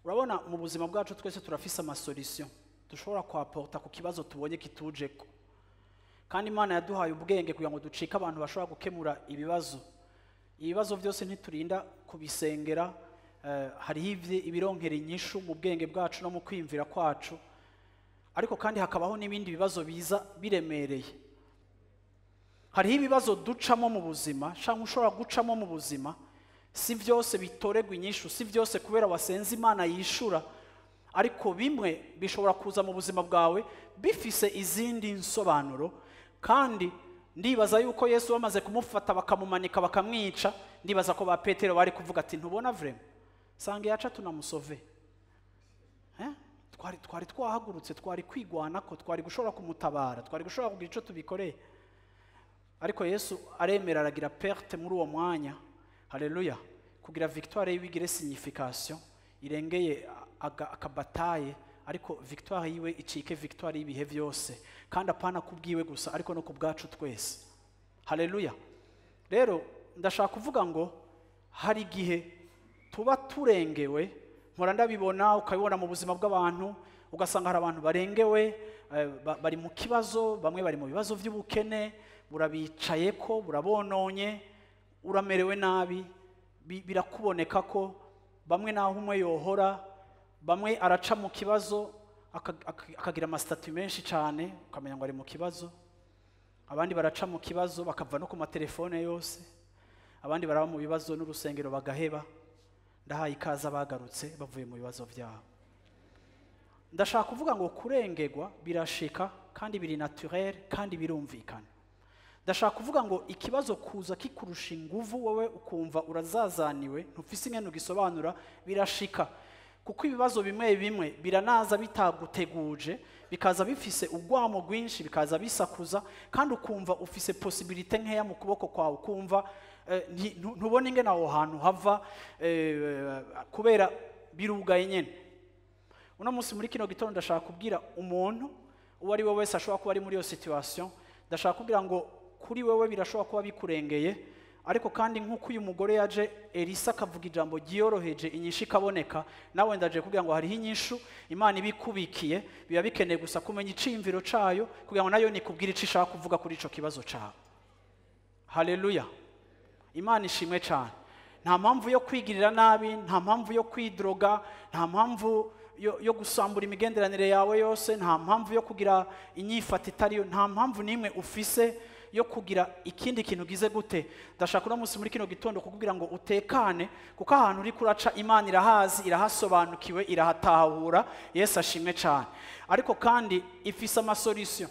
urabona mu buzima bwacu twese turafise amasolution dushobora kwaporta ku kibazo tubonye kitujeko, kandi Imana yaduhaye ubwenge kugira ngo ducike abantu bashobora gukemura ibibazo byose ntiturinda kubisengera. Hariho ibironkera inyishu mu bwenge bwacu no mu kwimvira kwacu, ariko kandi hakabaho n'ibindi bibazo biza biremereye. Hariho ibibazo ducamo mu buzima cyangwa ushobora gucamo mu buzima, si byose bitoregwa inyishu, si byose kubera wasenze Imana yishura, ariko bimwe bishobora kuza mu buzima bwawe bifise izindi nsobanuro. Kandi ndibaza yuko Yesu bamaze kumufata bakamumanika bakamwica, ndibaza ko ba Petero bari kuvuga ati ntubona vraiment sange yaca tunamusove, twari twahagurutse, twari kwigwana ko twari gushobora kumutabara, twari gushobora kugira ico tubikoreye, ariko Yesu aremera aragira perte muri uwo mwanya. Haleluya, kugira victoire y'ibigire signification irengeye akabataye, ariko victoire yiwe icike victoire y'ibihe byose, kandi apana kubwiwe gusa ariko no kubwacu twese. Haleluya. Rero ndashaka kuvuga ngo hari igihe tuba turengewe, mpora ndabibona, ukabibona mu buzima bw'abantu, ugasanga hari abantu barengewe, bari mu kibazo, bamwe bari mu bibazo by'ubukene, burabicaye ko burabononye, uramerewe nabi, birakuboneka ko bamwe naho umwe yohora, bamwe araca mu kibazo akagira amasitati menshi cyane ukamenya ngo ari mu kibazo, abandi baraca mu kibazo bakava no ku matelefone yose, abandi baraba mu bibazo n'urusengero bagaheba. Ndahaye ikaza bagarutse bavuye mu bibazo byabo. Ndashaka kuvuga ngo kurengerwa birashika kandi biri naturel kandi birumvikana. Ndashaka kuvuga ngo ikibazo kuza kikurusha inguvu wowe ukumva urazazaniwe ntufise ingene ugisobanura, birashika, kuko ibibazo bimwe biranaza bitaguteguje, bikaza bifise ugwamo rwinshi, bikaza bisakuza, kandi ukumva ufise possibilité nkeya mu kuboko kwawe, ukumva ntubone ingene aho hantu hava, kubera birugaye nyene. Uno munsi muri kino gitondo ndashaka kubwira umuntu uwo ari we wese ashobora kuba ari muri iyo situation, ndashaka kubwira ngo kuri wewe birashobora kuba bikurengeye, ariko kandi nk'uko uyu mugore yaje Elisa akavuga ijambo ryiyoroheje inyishu ikaboneka, nawe ndaje kugira ngo hariho inyishu Imana ibikubikiye, biba bikeneye gusa kumenya iciyumviro cayo kugira ngo nayo nikubwira ico ishaka kuvuga kuri ico kibazo cawe. Haleluya, Imana ishimwe cyane. Nta mpamvu yo kwigirira nabi, nta mpamvu yo kwidroga, nta mpamvu yo gusambura imigenderanire yawe yose, nta mpamvu yo kugira inyifata itariyo, nta mpamvu nimwe ufise yo kugira ikindi kintu gize gute. Ndashaka no munsi muri kino gitondo kukubwira ngo utekane, kuko ahantu uri kuraca Imana irahazi, irahasobanukiwe, irahatahura. Yesu ashimwe cyane. Ariko kandi ifise amasolution.